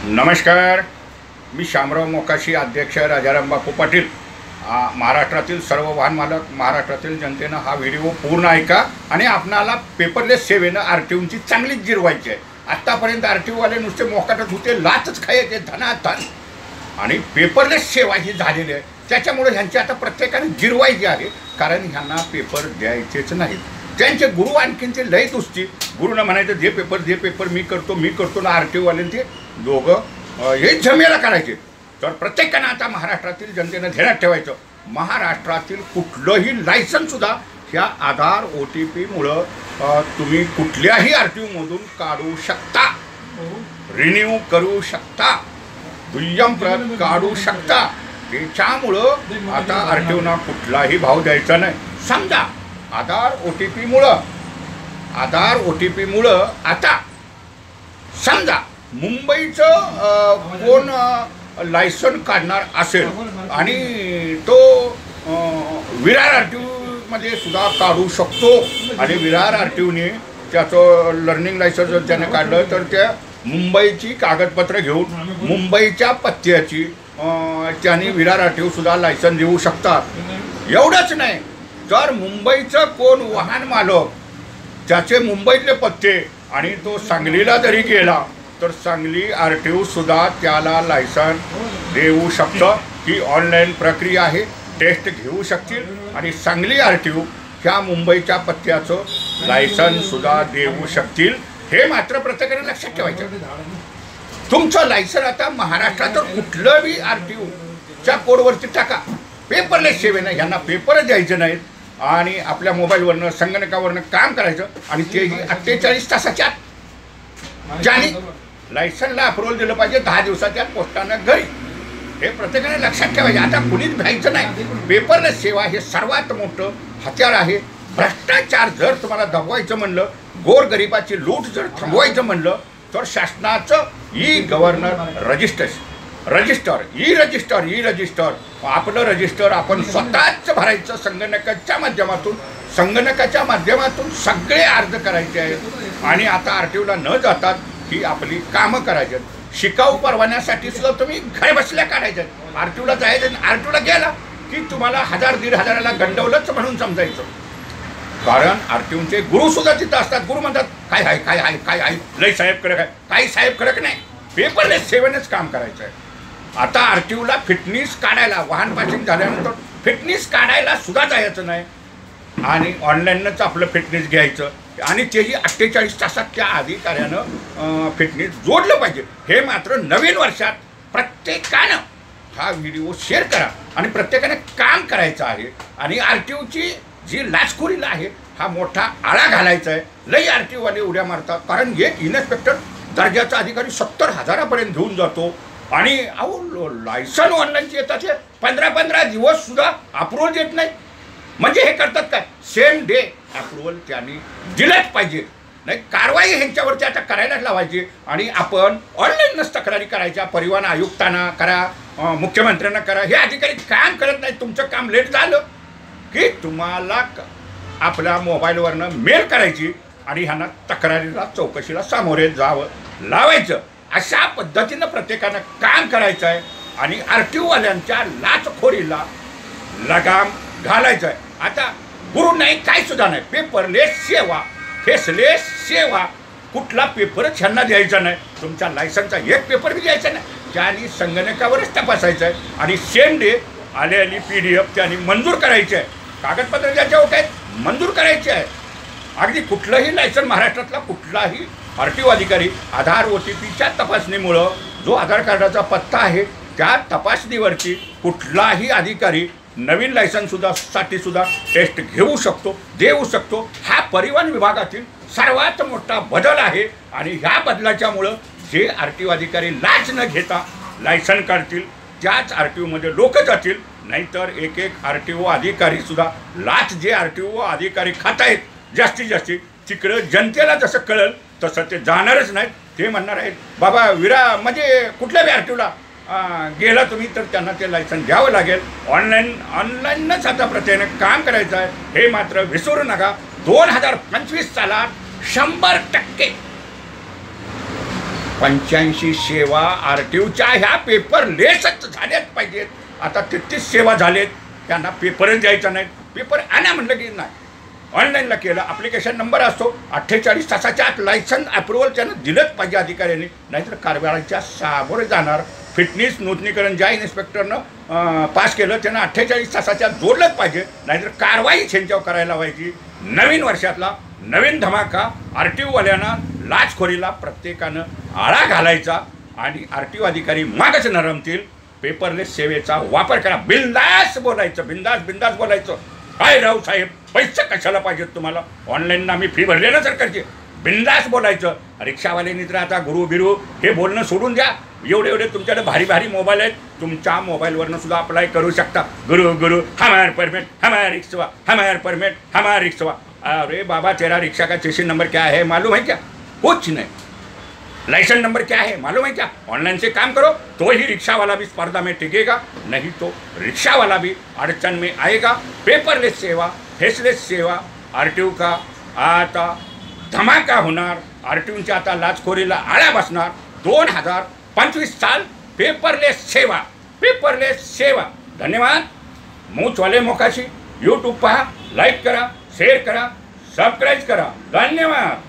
नमस्कार, मी शामराव मोकाशी, अध्यक्ष राजाराम बापू पाटील। महाराष्ट्रातील सर्व वाहन मालक, महाराष्ट्रातील जनतेनं हा व्हिडिओ पूर्ण ऐका आणि आपणाला पेपरलेस सेवेनं आरटीओची चांगलीच जिरवायची आहे। आत्तापर्यंत आरटीओवाले नुसते मोकाटच होते, लाचच खायचे धनाधन, आणि पेपरलेस सेवा ही झालेली आहे। त्याच्यामुळे ह्यांची आता प्रत्येकाने जिरवायची आहे, कारण ह्यांना पेपर द्यायचेच नाहीत। त्यांचे गुरु आणखीन ते लय दुसती, गुरुनं म्हणायचं जे पेपर मी करतो ना, आरटीओवाल्यांनी ते दोघं हे झमेला करायचे। तर प्रत्येकानं आता महाराष्ट्रातील जनतेनं ध्यानात ठेवायचं, महाराष्ट्रातील कुठलंही लायसन्ससुद्धा ह्या आधार OTP मुळे तुम्ही कुठल्याही आरटीओमधून काढू शकता, रिन्यू करू शकता, दुय्यम प्रत काढू शकता। त्याच्यामुळं आता आरटीओना कुठलाही भाव द्यायचा नाही। समजा आधार OTP मुळे आता समजा मुंबईचं कोण लायसन काढणार असेल आणि तो विरार आरटीओमध्ये सुद्धा काढू शकतो, आणि विरार आरटीओने त्याचं लर्निंग लायसन्स त्याने काढलं तर त्या मुंबईची कागदपत्र घेऊन मुंबईच्या पत्त्याची त्यांनी विरार आरटीओ सुद्धा लायसन देऊ शकतात। एवढंच नाही, तर मुंबईचं कोण वाहन मालक त्याचे मुंबईतले पत्ते आणि तो सांगलीला जरी गेला तर सांगली आरटीओ सुद्धा त्याला लायसन देऊ शकतं। ही ऑनलाईन प्रक्रिया आहे, टेस्ट घेऊ शकतील आणि सांगली आरटीओ ह्या मुंबईच्या पत्त्याचं लायसन सुद्धा देऊ शकतील। हे मात्र प्रत्येकाने लक्षात ठेवायचं। तुमचं लायसन आता महाराष्ट्राचं कुठलंही आरटीओच्या कोडवरती टाका, पेपरलेस सेवेनं ह्यांना पेपरच द्यायचे नाहीत आणि आपल्या मोबाईलवरनं संगणकावरनं काम करायचं, आणि तेही 48 तासाच्या आत। ज्यांनी लायसनला अप्रूव्हल दिलं पाहिजे 10 दिवसाच्या पोस्टानं घरी, हे प्रत्येकाने लक्षात ठेवायचे। आता कुणीच भ्यायचं नाही, पेपरलेस सेवा हे सर्वात मोठं हत्यार आहे। भ्रष्टाचार जर तुम्हाला दबवायचं म्हणलं, गोरगरिबाची लूट जर थांबवायचं म्हणलं, तर शासनाचं ई-गव्हर्नर रजिस्टर आपलं रजिस्टर आपण स्वतःच भरायचं। संगणकाच्या माध्यमातून सगळे अर्ज करायचे आहेत, आणि आता आरटीओला न जातात ही आपली कामं करायची। शिकाऊ परवान्यासाठी सुद्धा तुम्ही घर बसल्या काढायचे। आरटीओला जायचं, आरटीओला गेला की तुम्हाला 1000-1500ला गंडवलंच म्हणून समजायचं, कारण आरटीओचे गुरु सुद्धा तिथं असतात। गुरु म्हणतात काय आहे लय साहेब कडक आहे, काही साहेब कडक नाही, पेपरलेस सेवेनेच काम करायचं आहे। आता आरटीओला फिटनेस काढायला, वाहन पासिंग झाल्यानंतर फिटनेस काढायला सुद्धा जायचं नाही, आणि ऑनलाईनच आपलं फिटनेस घ्यायचं, आणि तेही 48 तासात त्या अधिकाऱ्यानं फिटनेस जोडलं पाहिजे। हे मात्र नवीन वर्षात प्रत्येकानं हा व्हिडिओ शेअर करा, आणि प्रत्येकाने काम करायचं आहे, आणि आरटीओची जी लाचखोरीला आहे हा मोठा आळा घालायचा आहे। लई आरटीओवाले उड्या मारतात, कारण एक इन्स्पेक्टर दर्जाचा अधिकारी 70,000पर्यंत घेऊन जातो, आणि अहो लायसन ऑनलाईनचे येतात, हे 15-15 दिवस सुद्धा अप्रूव्हल देत नाही। म्हणजे हे करतात काय, सेम डे अप्रूव्हल त्यांनी दिलंच पाहिजे, नाही कारवाई ह्यांच्यावरती आता करायलाच लावायची, आणि आपण ऑनलाईनच तक्रारी करायच्या। परिवहन आयुक्तांना करा, मुख्यमंत्र्यांना करा, हे अधिकारी काम करत नाही। तुमचं काम लेट झालं की तुम्हाला आपल्या मोबाईलवरनं मेल करायची, आणि ह्यांना तक्रारीला चौकशीला सामोरे जावं लावायचं। अशा पद्धतीनं प्रत्येकानं काम करायचं आहे, आणि आरटीओवाल्यांच्या लाचखोरीला लगाम घालायचं आहे। आता गुरु नाही, काय सुद्धा नाही, पेपरलेस सेवा, फेसलेस सेवा, कुठला पेपरच ह्यांना द्यायचा नाही। तुमच्या लायसनचा एक पेपर बी द्यायचा नाही, त्यांनी संगणकावरच तपासायचं आहे, आणि सेम डे आलेली PDF त्यांनी मंजूर करायची आहे। कागदपत्र ज्याच्या होत आहेत मंजूर करायचे आहे। अगदी कुठलंही लायसन महाराष्ट्रातला कुठलाही आरटीओ अधिकारी आधार OTPच्या तपासणीमुळं जो आधार कार्डाचा पत्ता आहे त्या तपासणीवरती कुठलाही अधिकारी नवीन लायसनसाठी सुद्धा टेस्ट घेऊ शकतो, देऊ शकतो। हा परिवहन विभागातील सर्वात मोठा बदल आहे, आणि ह्या बदलाच्यामुळं जे आरटीओ अधिकारी लाच न घेता लायसन काढतील त्याच आरटीओमध्ये लोक जातील, नाहीतर एक आरटीओ अधिकारी सुद्धा लाच जे आरटीओ अधिकारी खात आहेत जास्तीत जास्त, तिकडं जनतेला जसं कळलं तसं ते जाणारच नाहीत। ते म्हणणार आहेत बाबा म्हणजे कुठल्याही आरटीओला गेला तुम्ही तर त्यांना ते लायसन घ्यावं लागेल। ऑनलाईनच आता प्रत्येकाने काम करायचं आहे, हे मात्र विसरू नका। 2025 सालात 100% 85 सेवा RTOच्या ह्या पेपरलेसच झाल्याच पाहिजेत. आता 33 सेवा झालेत, त्यांना पेपरच द्यायचा नाही. पेपर आणा म्हणलं की नाही, ऑनलाईनला केलं. ॲप्लिकेशन नंबर असतो, 48 तासाच्या आत लायसन्स अप्रुव्हल त्यानं दिलंच पाहिजे अधिकाऱ्यांनी, नाहीतर कारवाईच्या सामोरे जाणार. फिटनेस नूतनीकरण ज्या इन्स्पेक्टरनं पास केलं त्यानं 48 तासाच्या जोडलंच पाहिजे, नाहीतर कारवाई त्यांच्यावर करायला व्हायची. नवीन वर्षातला नवीन धमाका, RTOवाल्यांना लाचखोरीला प्रत्येकानं आळा घालायचा आणि RTO अधिकारी मागच नरमतील. पेपरलेस सेवेचा वापर करा. बिंदास बोलायचं, बिंदास बोलायचं. काय राव साहेब, पैसे कशाला पाहिजेत तुम्हाला? ऑनलाईन आम्ही फी भरले ना सरकारची. बिंदास बोलायचं. रिक्षावाल्यांनी तर आता गुरु बिरू हे बोलणं सोडून द्या. एवढे तुमच्याकडे भारी मोबाईल आहेत, तुमच्या मोबाईलवरनं सुद्धा अप्लाय करू शकता. गुरु हमार परमिट, हमार रिक्शा, हमार परमिट, हमार रिक्शा. अरे बाबा, तेरा रिक्शा का चेसिस नंबर क्या है मालूम है क्या? कुछ नहीं. लाइसेंस नंबर क्या है मालूम है क्या? ऑनलाइन से काम करो तो ही रिक्शा वाला भी स्पर्धा में टिकेगा, नहीं तो रिक्शा वाला भी अड़चन में आएगा. पेपरलेस सेवा, फेसलेस सेवा, RTO का आता धमाका होणार. RTOच्या आता लाचखोरीला आळा बसणार. 2025 साल पेपरलेस सेवा. धन्यवाद. मूचवाले मोकाशी यूट्यूब पहा, लाईक करा, शेअर करा, सबस्क्राईब करा. धन्यवाद.